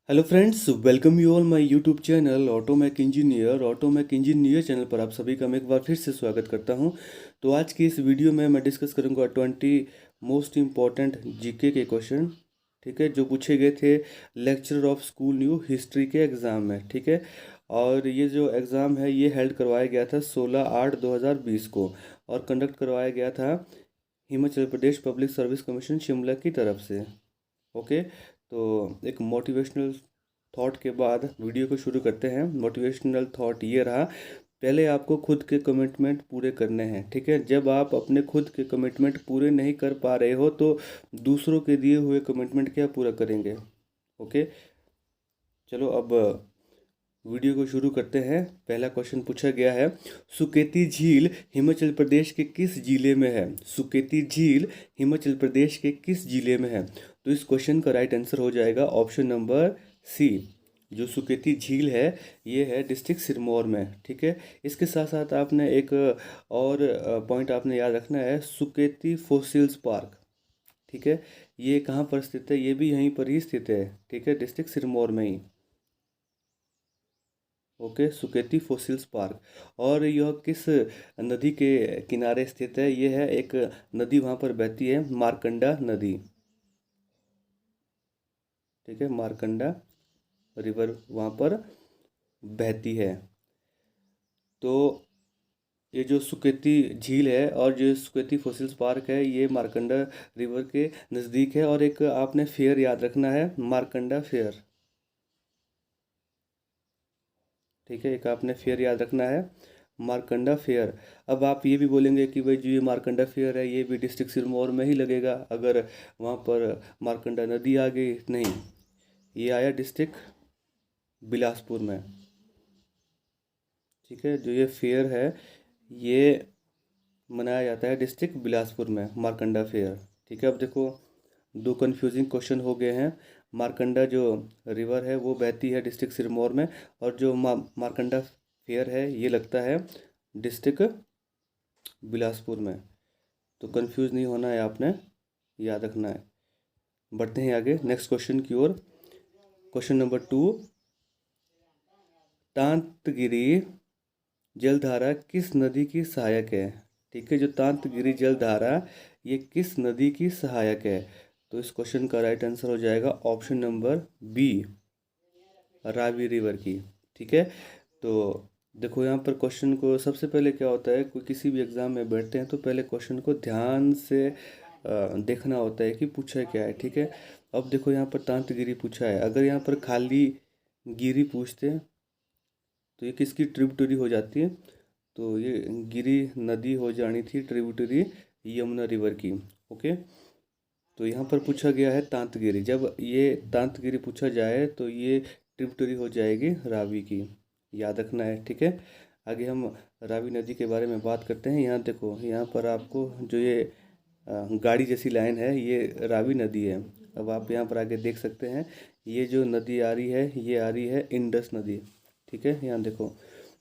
Hello friends, welcome you all my YouTube channel Automac engineer channel पर आप सभी का मैं एक बार फिर से स्वागत करता हूं। तो आज की इस वीडियो में मैं डिस्कस करूंगा 20 मोस्ट इम्पॉर्टेंट जीके के क्वेश्चन। ठीक है, जो पूछे गए थे lecturer of school new history के एग्ज़ाम में। ठीक है, और ये जो एग्ज़ाम है ये हेल्ड करवाया गया था 16/8/2020 को, और कंडक्ट करवाया गया था Himachal Pradesh public service commission Shimla की तरफ से। ओके, तो एक मोटिवेशनल थॉट के बाद वीडियो को शुरू करते हैं। मोटिवेशनल थॉट ये रहा, पहले आपको खुद के कमिटमेंट पूरे करने हैं। ठीक है, जब आप अपने खुद के कमिटमेंट पूरे नहीं कर पा रहे हो तो दूसरों के दिए हुए कमिटमेंट क्या पूरा करेंगे। ओके, चलो अब वीडियो को शुरू करते हैं। पहला क्वेश्चन पूछा गया है, सुकेती झील हिमाचल प्रदेश के किस जिले में है। सुकेती झील हिमाचल प्रदेश के किस जिले में है। तो इस क्वेश्चन का राइट आंसर हो जाएगा ऑप्शन नंबर सी। जो सुकेती झील है ये है डिस्ट्रिक्ट सिरमौर में। ठीक है, इसके साथ साथ आपने एक और पॉइंट आपने याद रखना है, सुकेती फोसिल्स पार्क। ठीक है, ये कहाँ पर स्थित है, ये भी यहीं पर ही स्थित है। ठीक है, डिस्ट्रिक्ट सिरमौर में ही। Okay, Suketi fossils park. और यह किस नदी के किनारे स्थित है, ये है एक नदी वहाँ पर बहती है, मारकंडा नदी। ठीक है, मारकंडा रिवर वहाँ पर बहती है। तो ये जो सुकेती झील है और जो सुकेती फोसिल्स पार्क है ये मारकंडा रिवर के नज़दीक है। और एक आपने फेयर याद रखना है, मारकंडा फेयर। ठीक है, एक आपने फेयर याद रखना है, मारकंडा फेयर। अब आप ये भी बोलेंगे कि भाई जो ये मारकंडा फेयर है ये भी डिस्ट्रिक्ट सिरमौर में ही लगेगा अगर वहाँ पर मारकंडा नदी आ गई। नहीं, ये आया डिस्ट्रिक्ट बिलासपुर में। ठीक है, जो ये फेयर है ये मनाया जाता है डिस्ट्रिक्ट बिलासपुर में, मारकंडा फेयर। ठीक है, अब देखो दो कंफ्यूजिंग क्वेश्चन हो गए हैं। मारकंडा जो रिवर है वो बहती है डिस्ट्रिक्ट सिरमौर में, और जो मारकंडा फेयर है ये लगता है डिस्ट्रिक्ट बिलासपुर में। तो कंफ्यूज नहीं होना है, आपने याद रखना है। बढ़ते हैं आगे नेक्स्ट क्वेश्चन की ओर। क्वेश्चन नंबर 2, तांतगिरी जलधारा किस नदी की सहायक है। ठीक है, जो तांतगिरी जलधारा ये किस नदी की सहायक है। तो इस क्वेश्चन का राइट आंसर हो जाएगा option number B, Ravi river की। ठीक है, तो देखो यहाँ पर क्वेश्चन को सबसे पहले क्या होता है, कोई किसी भी एग्जाम में बैठते हैं तो पहले क्वेश्चन को ध्यान से देखना होता है कि पूछा क्या है। ठीक है, अब देखो यहाँ पर तांतगिरी पूछा है, अगर यहाँ पर खाली गिरी पूछते तो ये किसकी ट्रिब्यूटरी हो जाती है। तो ये गिरी नदी हो जानी थी ट्रिब्यूटरी यमुना रिवर की। ओके, तो यहाँ पर पूछा गया है तांतगिरी, जब ये तांतगिरी पूछा जाए तो ये ट्रिब्यूटरी हो जाएगी रावी की, याद रखना है। ठीक है, आगे हम रावी नदी के बारे में बात करते हैं। यहाँ देखो, यहाँ पर आपको जो ये गाड़ी जैसी लाइन है ये रावी नदी है। अब आप यहाँ पर आगे देख सकते हैं ये जो नदी आ रही है ये आ रही है इंडस नदी। ठीक है, यहाँ देखो,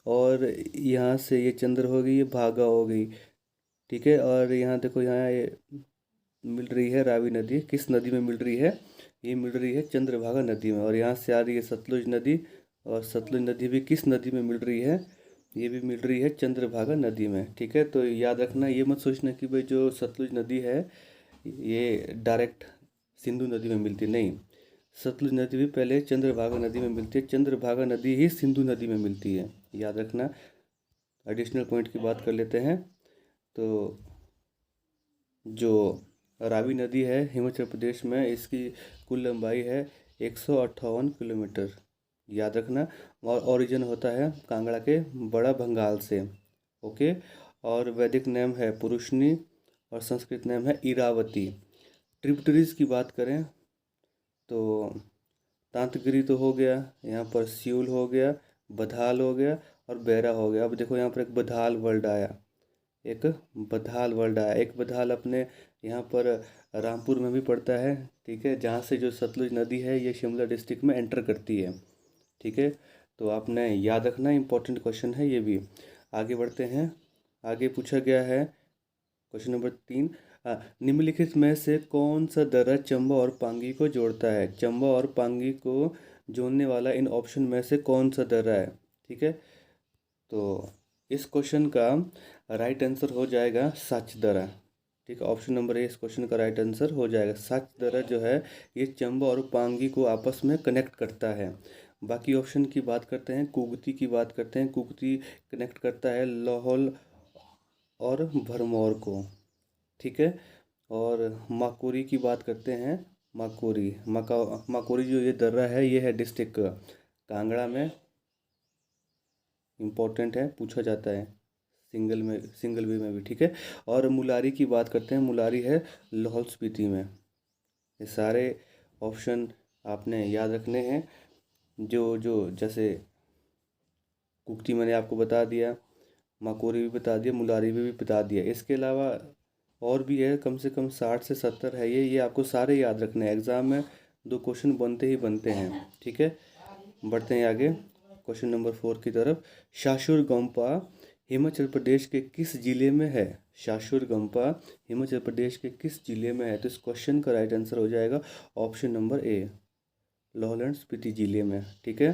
और यहाँ से ये चंद्र हो गई, ये भागा हो गई। ठीक है, और यहाँ देखो, यहाँ ये मिल रही है रावी नदी, किस नदी में मिल रही है, ये मिल रही है चंद्रभागा नदी में। और यहाँ से आ रही है सतलुज नदी, और सतलुज नदी भी किस नदी में मिल रही है, ये भी मिल रही है चंद्रभागा नदी में। ठीक है, तो याद रखना, ये मत सोचना कि भाई जो सतलुज नदी है ये डायरेक्ट सिंधु नदी में मिलती, नहीं। सतलुज नदी भी पहले चंद्रभागा नदी में मिलती है, चंद्रभागा नदी ही सिंधु नदी में मिलती है, याद रखना। एडिशनल पॉइंट की बात कर लेते हैं। तो जो रावी नदी है हिमाचल प्रदेश में, इसकी कुल लंबाई है 158 किलोमीटर, याद रखना। और ओरिजिन होता है कांगड़ा के बड़ा भंगाल से। ओके, और वैदिक नेम है पुरुषनी और संस्कृत नेम है इरावती। ट्रिब्यूटरीज की बात करें तो तांतगिरी तो हो गया, यहाँ पर सियूल हो गया, बधाल हो गया और बैरा हो गया। अब देखो यहाँ पर एक बधाल वर्ड आया, एक बधाल वर्ड आया। एक बधाल अपने यहाँ पर रामपुर में भी पड़ता है। ठीक है, जहाँ से जो सतलुज नदी है ये शिमला डिस्ट्रिक्ट में एंटर करती है। ठीक है, तो आपने याद रखना, इंपॉर्टेंट क्वेश्चन है ये भी। आगे बढ़ते हैं, आगे पूछा गया है क्वेश्चन नंबर 3, हाँ, निम्नलिखित में से कौन सा दर्रा चंबा और पांगी को जोड़ता है? चंबा और पांगी को जोड़ने वाला इन ऑप्शन में से कौन सा दर्रा है? ठीक है, तो इस क्वेश्चन का राइट आंसर हो जाएगा सच दर्रा। ठीक है, ऑप्शन नंबर ए इस क्वेश्चन का राइट आंसर हो जाएगा। सच दर्रा जो है ये चंबा और पांगी को आपस में कनेक्ट करता है। बाकी ऑप्शन की बात करते हैं, कुगती की बात करते हैं। कुगती कनेक्ट करता है लाहौल और भरमौर को। ठीक है, और माकोरी की बात करते हैं। माकोरी जो ये दर्रा है ये है डिस्ट्रिक्ट कांगड़ा में, इम्पोर्टेंट है, पूछा जाता है सिंगल वे में भी। ठीक है, और मुलारी की बात करते हैं। मुलारी है लाहौल स्पीति में। ये सारे ऑप्शन आपने याद रखने हैं। जो जो जैसे कुक्ति मैंने आपको बता दिया, माकोरी भी बता दिया, मुलारी भी बता दिया। इसके अलावा और भी है, कम से कम 60 से 70 है ये आपको सारे याद रखने हैं। एग्ज़ाम में 2 क्वेश्चन बनते ही बनते हैं। ठीक है, बढ़ते हैं आगे क्वेश्चन नंबर 4 की तरफ। शाशुर गंपा हिमाचल प्रदेश के किस जिले में है? शाशुर गंपा हिमाचल प्रदेश के किस जिले में है? तो इस क्वेश्चन का राइट आंसर हो जाएगा option number A, Lahaul and Spiti जिले में। ठीक है,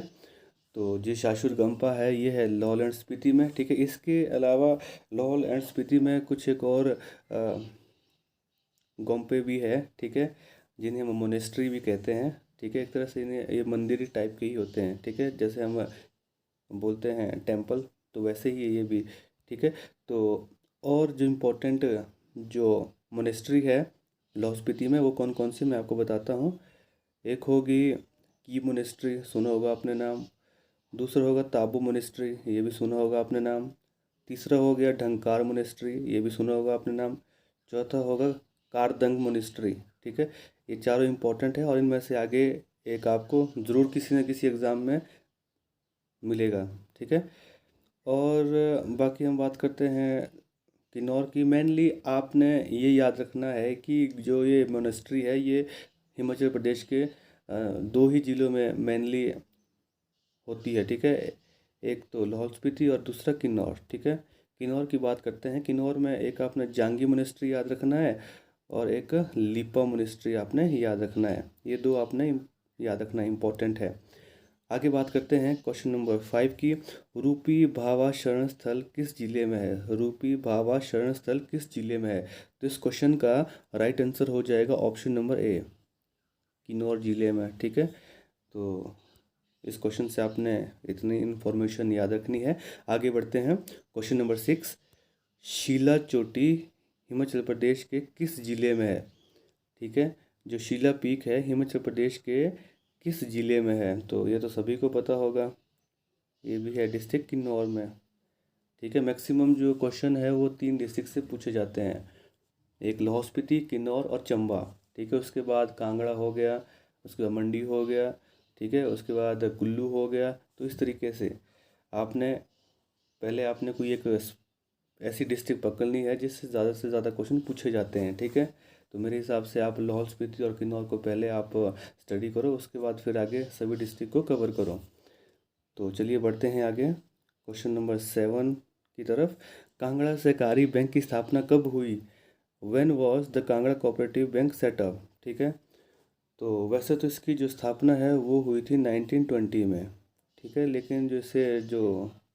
तो जो शाशुर गंपा है ये है लाहौल एंड स्पीति में। ठीक है, इसके अलावा लाहौल एंड स्पीति में कुछ एक और गोम्पे भी है। ठीक है, जिन्हें हम मोनेस्ट्री भी कहते हैं। ठीक है, एक तरह से इन्हें ये मंदिर टाइप के ही होते हैं। ठीक है, जैसे हम बोलते हैं टेम्पल, तो वैसे ही ये भी। ठीक है, तो और जो इम्पोर्टेंट जो मोनेस्ट्री है लाहौल स्पीति में वो कौन कौन सी मैं आपको बताता हूँ। एक होगी की मोनेस्ट्री, सुना होगा आपने नाम। दूसरा होगा ताबू मोनेस्ट्री, ये भी सुना होगा आपने नाम। तीसरा हो गया ढंकार मोनेस्ट्री, ये भी सुना होगा आपने नाम। चौथा होगा कारदंग मोनेस्ट्री। ठीक है, ये चारों इंपॉर्टेंट है और इनमें से आगे एक आपको ज़रूर किसी न किसी एग्ज़ाम में मिलेगा। ठीक है, और बाकी हम बात करते हैं किन्नौर की। मेनली आपने ये याद रखना है कि जो ये मोनेस्ट्री है ये हिमाचल प्रदेश के 2 ही ज़िलों में मेनली होती है। ठीक है, एक तो लाहौल स्पीति और दूसरा किन्नौर। ठीक है, किन्नौर की बात करते हैं। किन्नौर में एक आपने जांगी मोनेस्ट्री याद रखना है और एक लिपा मोनेस्ट्री आपने याद रखना है। ये 2 आपने याद रखना इम्पोर्टेंट है। आगे बात करते हैं क्वेश्चन नंबर 5 की। रूपी भावा शरण स्थल किस जिले में है? रूपी भावा शरण स्थल किस जिले में है? तो इस क्वेश्चन का राइट आंसर हो जाएगा ऑप्शन नंबर ए, किन्नौर जिले में। ठीक है, तो इस क्वेश्चन से आपने इतनी इन्फॉर्मेशन याद रखनी है। आगे बढ़ते हैं क्वेश्चन नंबर 6। शीला चोटी हिमाचल प्रदेश के किस जिले में है? ठीक है, जो शीला पीक है हिमाचल प्रदेश के किस जिले में है? तो ये तो सभी को पता होगा, ये भी है डिस्ट्रिक्ट किन्नौर में। ठीक है, मैक्सिमम जो क्वेश्चन है वो 3 डिस्ट्रिक्ट से पूछे जाते हैं, एक लाहौल स्पीति, किन्नौर और चंबा। ठीक है, उसके बाद कांगड़ा हो गया, उसके बाद मंडी हो गया। ठीक है, उसके बाद कुल्लू हो गया। तो इस तरीके से आपने पहले आपने कोई एक ऐसी डिस्ट्रिक्ट पकड़नी है जिससे ज़्यादा से ज़्यादा क्वेश्चन पूछे जाते हैं। ठीक है, तो मेरे हिसाब से आप लाहौल स्पीति और किन्नौर को पहले आप स्टडी करो, उसके बाद फिर आगे सभी डिस्ट्रिक्ट को कवर करो। तो चलिए बढ़ते हैं आगे क्वेश्चन नंबर 7 की तरफ। कांगड़ा सहकारी बैंक की स्थापना कब हुई? When was the Kangra cooperative bank setup? ठीक है, तो वैसे तो इसकी जो स्थापना है वो हुई थी 1920 में। ठीक है, लेकिन जो इसे जो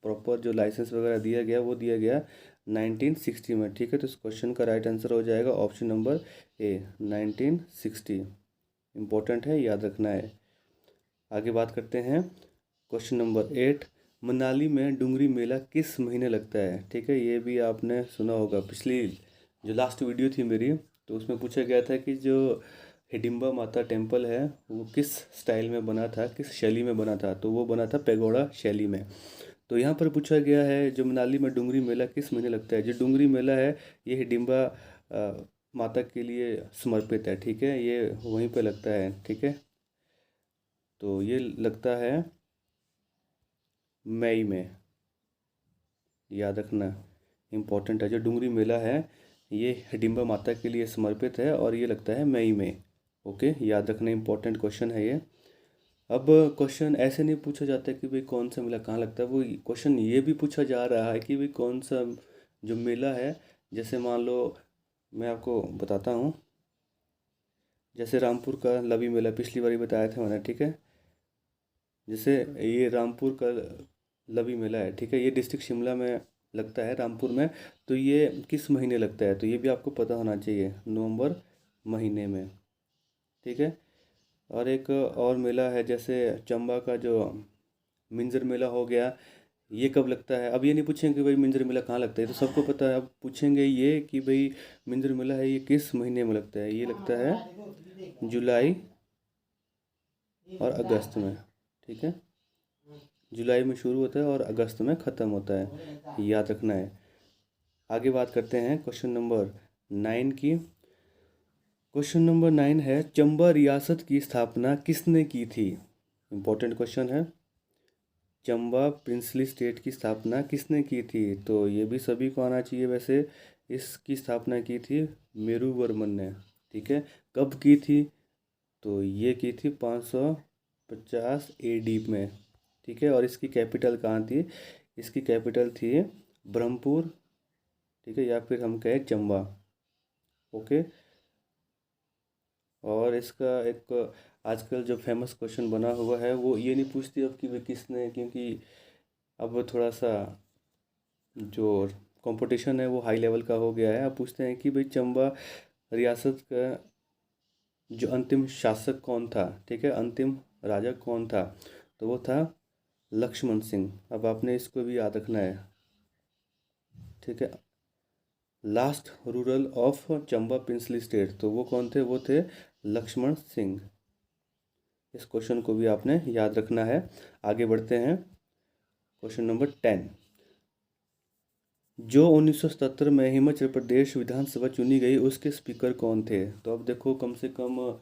प्रॉपर जो लाइसेंस वगैरह दिया गया वो दिया गया 1960 में। ठीक है, तो इस क्वेश्चन का राइट आंसर हो जाएगा ऑप्शन नंबर ए, 1960। इम्पोर्टेंट है, याद रखना है। आगे बात करते हैं क्वेश्चन नंबर 8। मनाली में डूंगरी मेला किस महीने लगता है? ठीक है, ये भी आपने सुना होगा। पिछली जो लास्ट वीडियो थी मेरी, तो उसमें पूछा गया था कि जो हिडिंबा माता टेम्पल है वो किस स्टाइल में बना था, किस शैली में बना था? तो वो बना था पैगोडा शैली में। तो यहाँ पर पूछा गया है जो मनाली में डूंगरी मेला किस महीने लगता है? जो डूंगरी मेला है ये हिडिंबा माता के लिए समर्पित है। ठीक है, ये वहीं पे लगता है। ठीक है, तो ये लगता है मई में, याद रखना इम्पोर्टेंट है। जो डूंगरी मेला है ये हिडिंबा माता के लिए समर्पित है और ये लगता है मई में। ओके, याद रखना इम्पोर्टेंट क्वेश्चन है ये। अब क्वेश्चन ऐसे नहीं पूछा जाता कि भाई कौन सा मेला कहाँ लगता है, वो क्वेश्चन ये भी पूछा जा रहा है कि भाई कौन सा जो मेला है, जैसे मान लो मैं आपको बताता हूँ। जैसे रामपुर का लवी मेला पिछली बार ही बताया था मैंने, ठीक है। जैसे ये रामपुर का लवी मेला है, ठीक है, ये डिस्ट्रिक्ट शिमला में लगता है, रामपुर में। तो ये किस महीने लगता है, तो ये भी आपको पता होना चाहिए, नवंबर महीने में, ठीक है। और एक और मेला है, जैसे चंबा का जो मिंजर मेला हो गया, ये कब लगता है। अब ये नहीं पूछेंगे कि भाई मिंजर मेला कहाँ लगता है, तो सबको पता है। अब पूछेंगे ये कि भाई मिंजर मेला है, ये किस महीने में लगता है, ये लगता है जुलाई और अगस्त में, ठीक है। जुलाई में शुरू होता है और अगस्त में ख़त्म होता है, याद रखना है। आगे बात करते हैं क्वेश्चन नंबर 9 की। क्वेश्चन नंबर 9 है, चंबा रियासत की स्थापना किसने की थी। इम्पोर्टेंट क्वेश्चन है। चंबा प्रिंसली स्टेट की स्थापना किसने की थी, तो ये भी सभी को आना चाहिए वैसे। इसकी स्थापना की थी मेरुवर्मन ने, ठीक है। कब की थी, तो ये की थी 550 AD में, ठीक है। और इसकी कैपिटल कहाँ थी, इसकी कैपिटल थी ब्रह्मपुर, ठीक है, या फिर हम कहें चंबा, ओके। और इसका एक आजकल जो फेमस क्वेश्चन बना हुआ है वो ये नहीं पूछती अब कि वे किसने, क्योंकि अब थोड़ा सा जो कंपटीशन है वो हाई लेवल का हो गया है। अब पूछते हैं कि भाई चंबा रियासत का जो अंतिम शासक कौन था, ठीक है, अंतिम राजा कौन था, तो वो था लक्ष्मण सिंह। अब आपने इसको भी याद रखना है, ठीक है। Last rural of Chamba princely state, तो वो कौन थे, वो थे लक्ष्मण सिंह। इस क्वेश्चन को भी आपने याद रखना है। आगे बढ़ते हैं, क्वेश्चन नंबर 10। जो 1977 में हिमाचल प्रदेश विधानसभा चुनी गई, उसके स्पीकर कौन थे। तो अब देखो, कम से कम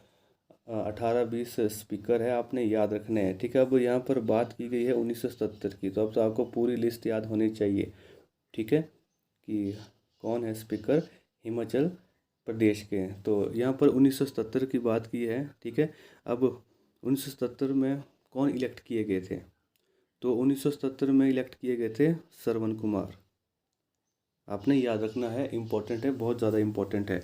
18-20 स्पीकर है, आपने याद रखने हैं, ठीक है। अब यहाँ पर बात की गई है 1977 की, तो अब तो आपको पूरी लिस्ट याद होनी चाहिए, ठीक है, कि कौन है स्पीकर हिमाचल प्रदेश के। तो यहाँ पर 1977 की बात की है, ठीक है। अब 1977 में कौन इलेक्ट किए गए थे, तो 1977 में इलेक्ट किए गए थे श्रवण कुमार। आपने याद रखना है, इम्पोर्टेंट है, बहुत ज़्यादा इम्पोर्टेंट है,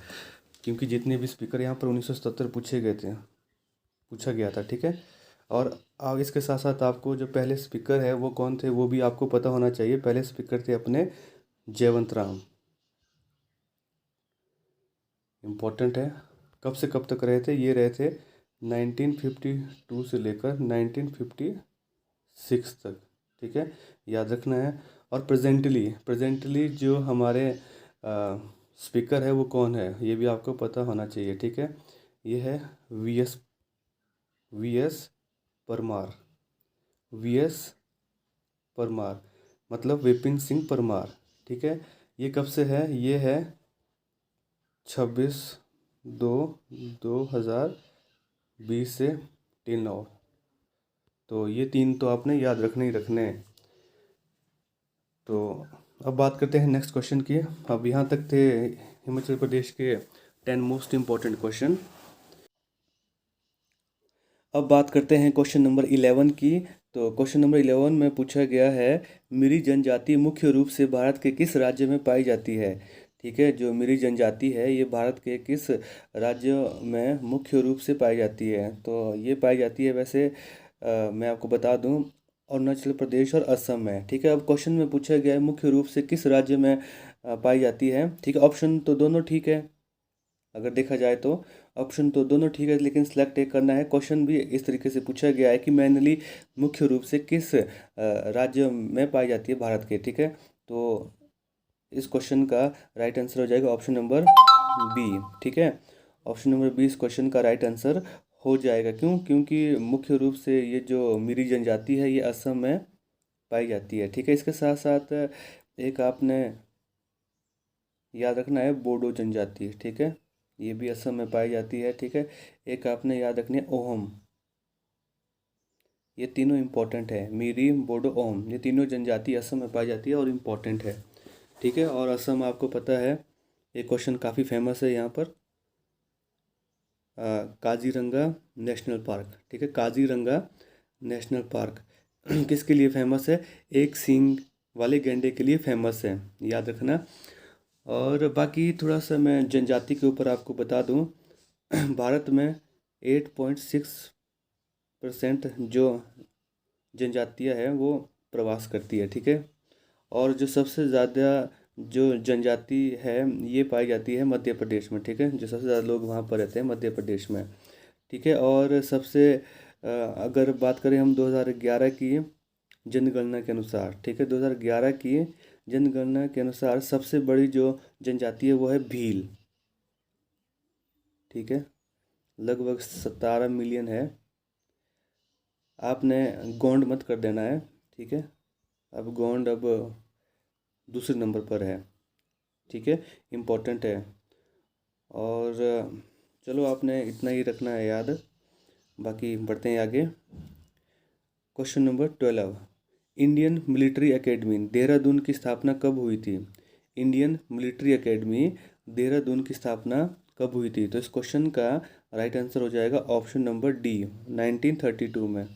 क्योंकि जितने भी स्पीकर यहाँ पर 1977 पूछे गए थे, पूछा गया था, ठीक है। और अब इसके साथ साथ आपको जो पहले स्पीकर है वो कौन थे, वो भी आपको पता होना चाहिए। पहले स्पीकर थे अपने जयवंत राम, इम्पोर्टेंट है। कब से कब तक रहे थे, ये रहे थे 1952 से लेकर 1956 तक, ठीक है, याद रखना है। और प्रेजेंटली जो हमारे स्पीकर है वो कौन है, ये भी आपको पता होना चाहिए, ठीक है। ये है V S Parmar. V S Parmar मतलब विपिन सिंह परमार, ठीक है। ये कब से है, ये है 26/2/2020 से टिल नाउ। तो ये तीन तो आपने याद रखने ही रखने हैं। तो अब बात करते हैं नेक्स्ट क्वेश्चन की। अब यहाँ तक थे हिमाचल प्रदेश के 10 मोस्ट इम्पॉर्टेंट क्वेश्चन। अब बात करते हैं क्वेश्चन नंबर 11 की। तो क्वेश्चन नंबर 11 में पूछा गया है, मिरी जनजाति मुख्य रूप से भारत के किस राज्य में पाई जाती है। ठीक है, जो मिरी जनजाति है ये भारत के किस राज्य में मुख्य रूप से पाई जाती है, तो ये पाई जाती है वैसे मैं आपको बता दूं, अरुणाचल प्रदेश और असम में, ठीक है। अब क्वेश्चन में पूछा गया है मुख्य रूप से किस राज्य में पाई जाती है, ठीक है। ऑप्शन तो दोनों ठीक है, अगर देखा जाए तो ऑप्शन तो दोनों ठीक है, लेकिन सिलेक्ट एक करना है। क्वेश्चन भी इस तरीके से पूछा गया है कि मैनली मुख्य रूप से किस राज्य में पाई जाती है भारत के, ठीक है। तो इस क्वेश्चन का राइट आंसर हो जाएगा ऑप्शन नंबर बी, ठीक है। ऑप्शन नंबर बी इस क्वेश्चन का राइट आंसर हो जाएगा। क्यों, क्योंकि मुख्य रूप से ये जो मिरी जनजाति है ये असम में पाई जाती है, ठीक है। इसके साथ साथ एक आपने याद रखना है बोडो जनजाति, ठीक है, ये भी असम में पाई जाती है, ठीक है। एक आपने याद रखनी है ओहम, ये तीनों इम्पोर्टेंट है, मीरी बोडो ओहम, ये तीनों जनजाति असम में पाई जाती है और इम्पोर्टेंट है, ठीक है। और असम आपको पता है, ये क्वेश्चन काफ़ी फेमस है यहाँ पर, काजीरंगा नेशनल पार्क, ठीक है, काजीरंगा नेशनल पार्क किसके लिए फेमस है, एक सींग वाले गैंडे के लिए फेमस है, याद रखना। और बाकी थोड़ा सा मैं जनजाति के ऊपर आपको बता दूं। भारत में 8.6% जो जनजातियां हैं वो प्रवास करती है, ठीक है। और जो सबसे ज़्यादा जो जनजाति है ये पाई जाती है मध्य प्रदेश में, ठीक है। जो सबसे ज़्यादा लोग वहाँ पर रहते हैं मध्य प्रदेश में, ठीक है। और सबसे अगर बात करें हम 2011 की जनगणना के अनुसार, ठीक है, 2011 की जनगणना के अनुसार सबसे बड़ी जो जनजाति है वो है भील, ठीक है। लगभग 17 मिलियन है। आपने गोंड मत कर देना है, ठीक है। अब गोंड अब दूसरे नंबर पर है, ठीक है, इम्पोर्टेंट है। और चलो आपने इतना ही रखना है याद, बाकी बढ़ते हैं आगे। Question number 12, Indian military academy Dehradun की स्थापना कब हुई थी? इंडियन मिलिट्री एकेडमी देहरादून की स्थापना कब हुई थी? तो इस क्वेश्चन का राइट आंसर हो जाएगा ऑप्शन नंबर डी, 1932 में,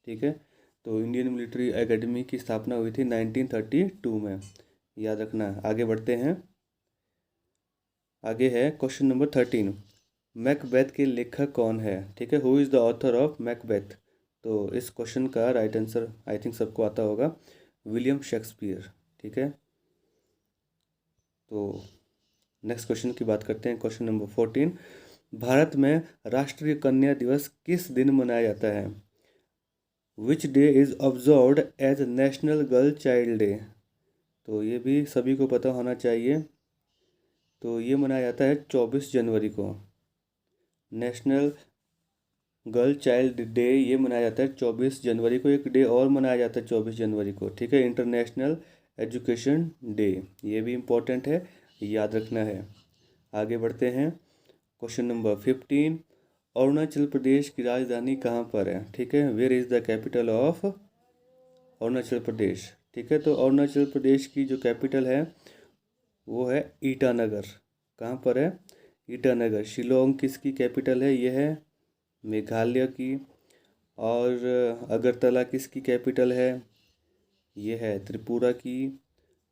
ठीक है। तो इंडियन मिलिट्री एकेडमी की स्थापना हुई थी 1932 में, याद रखना। आगे बढ़ते हैं। आगे है क्वेश्चन नंबर 13, मैकबेथ के लेखक कौन है? ठीक है, who is the author of Macbeth? तो इस क्वेश्चन का राइट आंसर आई थिंक सबको आता होगा, विलियम शेक्सपियर, ठीक है। तो नेक्स्ट क्वेश्चन की बात करते हैं, क्वेश्चन नंबर 14, भारत में राष्ट्रीय कन्या दिवस किस दिन मनाया जाता है? Which day is observed as national girl child day? तो ये भी सभी को पता होना चाहिए। तो ये मनाया जाता है 24 जनवरी को, नेशनल गर्ल चाइल्ड डे ये मनाया जाता है 24 जनवरी को। एक डे और मनाया जाता है 24 जनवरी को, ठीक है, इंटरनेशनल एजुकेशन डे। ये भी इम्पोर्टेंट है, याद रखना है। आगे बढ़ते हैं, क्वेश्चन नंबर 15, अरुणाचल प्रदेश की राजधानी कहाँ पर है? ठीक है, where is the capital of Arunachal Pradesh? ठीक है, तो अरुणाचल प्रदेश की जो कैपिटल है वो है ईटानगर। कहाँ पर है? ईटानगर। शिलोंग किसकी कैपिटल है? ये है मेघालय की। और अगरतला किसकी कैपिटल है? ये है त्रिपुरा की।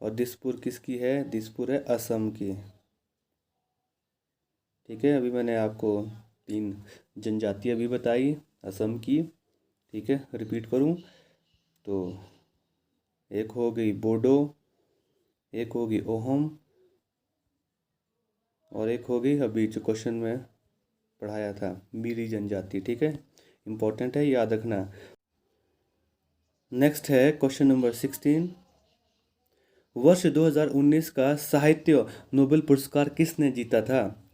और दिसपुर किसकी है? दिसपुर है असम की, ठीक है। अभी मैंने आपको 3 जनजातियाँ भी बताई असम की, ठीक है। रिपीट करूँ तो एक हो गई बोडो, एक होगी ओहम, और एक हो गई अभी जो क्वेश्चन में पढ़ाया था मीरी जनजाति, ठीक है, इम्पोर्टेंट है, याद रखना। नेक्स्ट है क्वेश्चन नंबर 16, वर्ष 2019 का साहित्य नोबेल पुरस्कार किसने जीता था?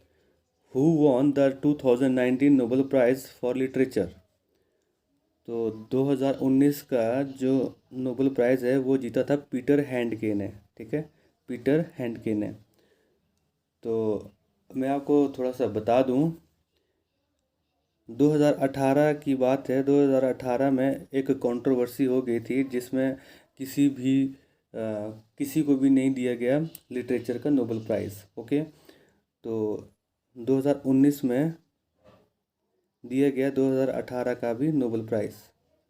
Who won the 2019 Nobel prize for literature? तो 2019 का जो नोबेल प्राइज़ है वो जीता था पीटर हैंडके ने, ठीक है, पीटर हैंडके ने। तो मैं आपको थोड़ा सा बता दूं, 2018 की बात है। 2018 में एक कंट्रोवर्सी हो गई थी जिसमें किसी को भी नहीं दिया गया लिटरेचर का नोबेल प्राइज़, ओके। तो 2019 में दिया गया 2018 का भी नोबेल प्राइज़,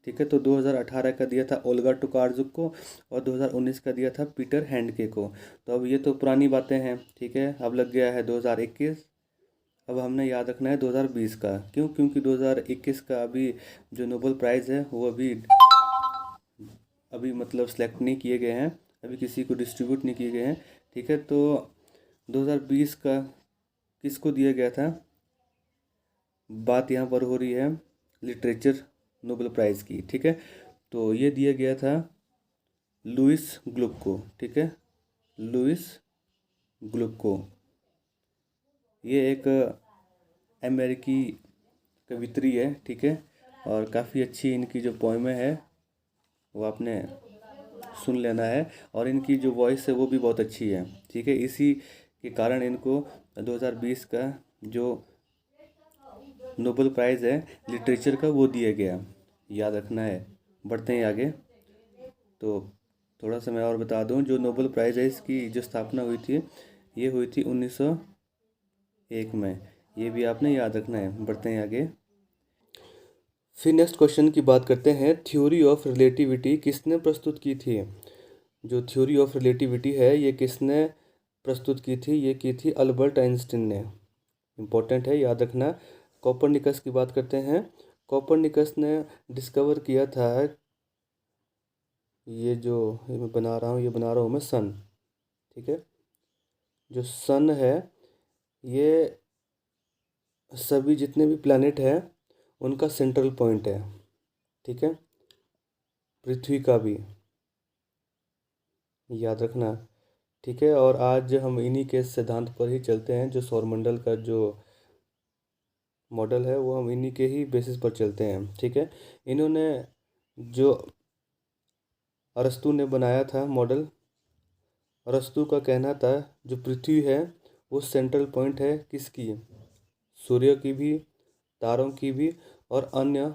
ठीक है। तो 2018 का दिया था ओल्गा टुकार्जुक को और 2019 का दिया था पीटर हैंडके को। तो अब ये तो पुरानी बातें हैं, ठीक है। अब लग गया है 2021, अब हमने याद रखना है 2020 का। क्यों? क्योंकि 2021 का अभी जो नोबेल प्राइज़ है वो अभी मतलब सेलेक्ट नहीं किए गए हैं, अभी किसी को डिस्ट्रीब्यूट नहीं किए गए हैं, ठीक है। तो 2020 का किसको दिया गया था? बात यहाँ पर हो रही है लिटरेचर नोबेल प्राइज़ की, ठीक है। तो ये दिया गया था लुइस ग्लुक को, ठीक है, लुइस ग्लुक को। ये एक अमेरिकी कवित्री है, ठीक है, और काफ़ी अच्छी इनकी जो पोएमें है वो आपने सुन लेना है। और इनकी जो वॉइस है वो भी बहुत अच्छी है, ठीक है। इसी के कारण इनको 2020 का जो नोबेल प्राइज़ है लिटरेचर का वो दिया गया, याद रखना है। बढ़ते हैं आगे। तो थोड़ा सा मैं और बता दूं, जो नोबेल प्राइज़ है इसकी जो स्थापना हुई थी ये हुई थी 1901 में, ये भी आपने याद रखना है। बढ़ते हैं आगे। फिर नेक्स्ट क्वेश्चन की बात करते हैं, थ्योरी ऑफ रिलेटिविटी किसने प्रस्तुत की थी? जो थ्योरी ऑफ रिलेटिविटी है ये किसने प्रस्तुत की थी? ये की थी अल्बर्ट आइंस्टीन ने। इम्पोर्टेंट है, याद रखना। कोपरनिकस की बात करते हैं। कोपरनिकस ने डिस्कवर किया था, ये जो ये मैं बना रहा हूँ, ये बना रहा हूँ मैं सन, ठीक है। जो सन है, ये सभी जितने भी प्लैनेट हैं उनका सेंट्रल पॉइंट है, ठीक है। पृथ्वी का भी याद रखना, ठीक है। और आज हम इन्हीं के सिद्धांत पर ही चलते हैं। जो सौरमंडल का जो मॉडल है वो हम इन्हीं के ही बेसिस पर चलते हैं, ठीक है। इन्होंने जो अरस्तु ने बनाया था मॉडल, अरस्तु का कहना था जो पृथ्वी है वो सेंट्रल पॉइंट है किसकी? सूर्य की भी, तारों की भी और अन्य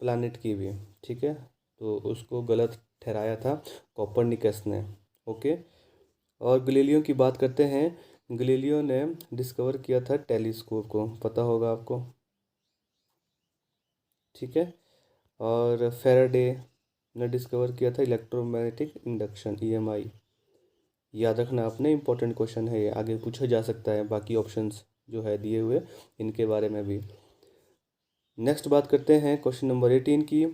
प्लैनेट की भी, ठीक है। तो उसको गलत ठहराया था कोपरनिकस ने, ओके। और गलीलियो की बात करते हैं। गलीलियो ने डिस्कवर किया था टेलीस्कोप को, पता होगा आपको, ठीक है। और फेराडे ने डिस्कवर किया था इलेक्ट्रोमैग्नेटिक इंडक्शन, ईएमआई। याद रखना आपने, इंपॉर्टेंट क्वेश्चन है ये, आगे पूछा जा सकता है बाकी ऑप्शंस जो है दिए हुए इनके बारे में भी। नेक्स्ट बात करते हैं क्वेश्चन नंबर 18 की।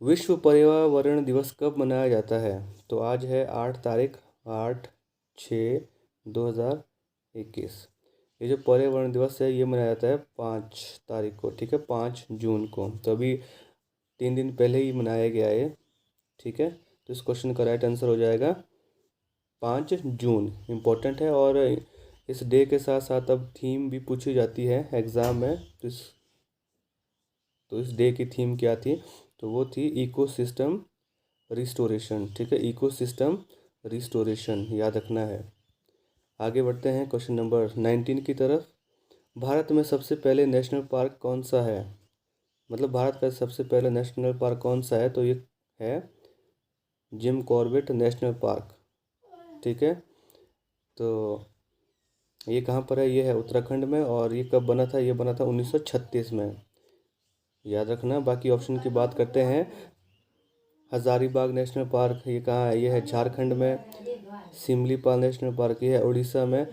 विश्व पर्यावरण दिवस कब मनाया जाता है? तो आज है 8 तारीख, 8/6/2021। ये जो पर्यावरण दिवस है ये मनाया जाता है 5 तारीख को, ठीक है, 5 जून को। तो अभी 3 दिन पहले ही मनाया गया है, ठीक है। तो इस क्वेश्चन का राइट आंसर हो जाएगा 5 जून। इम्पोर्टेंट है। और इस डे के साथ साथ अब थीम भी पूछी जाती है एग्ज़ाम में। तो इस डे की थीम क्या थी? तो वो थी इकोसिस्टम रिस्टोरेशन, ठीक है, इकोसिस्टम रिस्टोरेशन, याद रखना है। आगे बढ़ते हैं क्वेश्चन नंबर 19 की तरफ। भारत में सबसे पहले नेशनल पार्क कौन सा है? मतलब भारत का सबसे पहला नेशनल पार्क कौन सा है? तो ये है जिम कॉर्बेट नेशनल पार्क, ठीक है। तो ये कहाँ पर है? ये है उत्तराखंड में। और ये कब बना था? ये बना था 1936 में, याद रखना। बाकी ऑप्शन की बात करते हैं। हजारीबाग नेशनल पार्क ये कहाँ है? ये है झारखंड में। सिमलीपाल नेशनल पार्क ये है उड़ीसा में,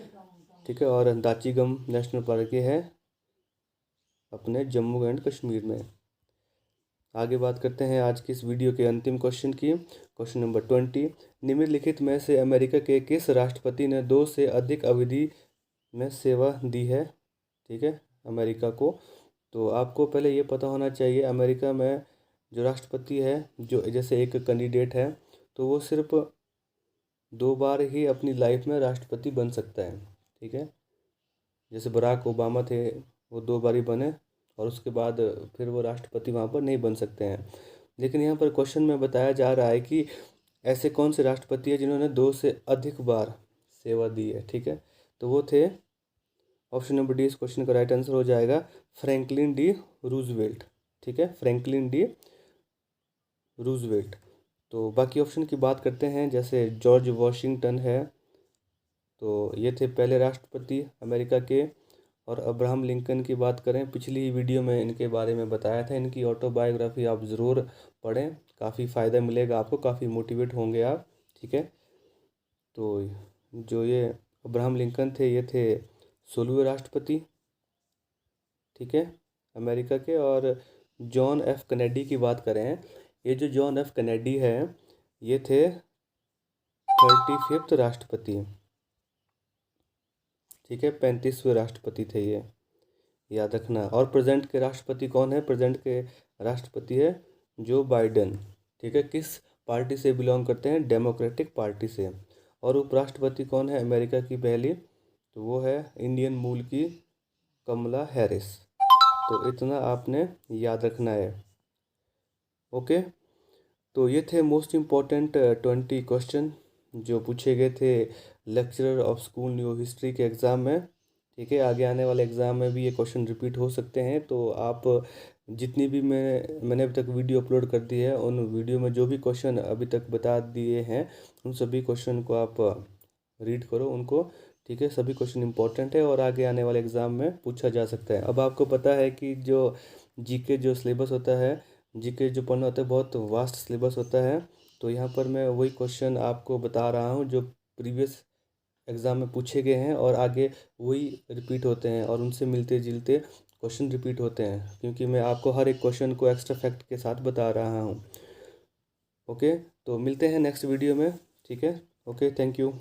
ठीक है। और दाचीगम नेशनल पार्क ये है अपने जम्मू एंड कश्मीर में। आगे बात करते हैं आज की इस वीडियो के अंतिम क्वेश्चन की। Question number 20। निम्नलिखित में से अमेरिका के किस राष्ट्रपति ने 2 से अधिक अवधि में सेवा दी है, ठीक है, अमेरिका को? तो आपको पहले ये पता होना चाहिए अमेरिका में जो राष्ट्रपति है, जो जैसे एक कैंडिडेट है, तो वो सिर्फ 2 बार ही अपनी लाइफ में राष्ट्रपति बन सकता है, ठीक है। जैसे बराक ओबामा थे, वो 2 बार ही बने और उसके बाद फिर वो राष्ट्रपति वहाँ पर नहीं बन सकते हैं। लेकिन यहाँ पर क्वेश्चन में बताया जा रहा है कि ऐसे कौन से राष्ट्रपति हैं जिन्होंने 2 से अधिक बार सेवा दी है, ठीक है। तो वो थे, ऑप्शन नंबर डी इस क्वेश्चन का राइट आंसर हो जाएगा फ्रैंकलिन डी रूजवेल्ट, ठीक है, फ्रैंकलिन डी रूजवेल्ट। तो बाकी ऑप्शन की बात करते हैं। जैसे जॉर्ज वॉशिंगटन है, तो ये थे पहले राष्ट्रपति अमेरिका के। और अब्राहम लिंकन की बात करें, पिछली वीडियो में इनके बारे में बताया था। इनकी ऑटोबायोग्राफी आप ज़रूर पढ़ें, काफ़ी फ़ायदा मिलेगा आपको, काफ़ी मोटिवेट होंगे आप, ठीक है। तो जो ये अब्राहम लिंकन थे, ये थे 16वें राष्ट्रपति, ठीक है, अमेरिका के। और जॉन एफ कैनेडी की बात करें, ये जो जॉन एफ कैनेडी है, ये थे 35वें राष्ट्रपति, ठीक है, 35वें राष्ट्रपति थे ये, याद रखना। और प्रेजेंट के राष्ट्रपति कौन है? प्रेजेंट के राष्ट्रपति है जो बाइडेन, ठीक है। किस पार्टी से बिलोंग करते हैं? डेमोक्रेटिक पार्टी से। और उपराष्ट्रपति कौन है अमेरिका की पहली? तो वो है इंडियन मूल की कमला हैरिस। तो इतना आपने याद रखना है, ओके। तो ये थे मोस्ट इम्पॉर्टेंट 20 क्वेश्चन जो पूछे गए थे lecturer of school new history के एग्ज़ाम में, ठीक है। आगे वाले एग्ज़ाम में भी ये क्वेश्चन रिपीट हो सकते हैं। तो आप जितनी भी मैंने अभी तक वीडियो अपलोड कर दी है, उन वीडियो में जो भी क्वेश्चन अभी तक बता दिए हैं, उन सभी क्वेश्चन को आप रीड करो उनको, ठीक है। सभी क्वेश्चन इंपॉर्टेंट है और आगे आने वाले एग्ज़ाम में पूछा जा सकता है। अब आपको पता है कि जो जीके जो सिलेबस होता है, जीके जो पढ़ना होता है, बहुत वास्ट सिलेबस होता है। तो यहाँ पर मैं वही क्वेश्चन आपको बता रहा हूँ जो प्रीवियस एग्ज़ाम में पूछे गए हैं और आगे वही रिपीट होते हैं और उनसे मिलते जुलते क्वेश्चन रिपीट होते हैं, क्योंकि मैं आपको हर एक क्वेश्चन को एक्स्ट्रा फैक्ट के साथ बता रहा हूँ। ओके, तो मिलते हैं नेक्स्ट वीडियो में। ठीक है, ओके, थैंक यू।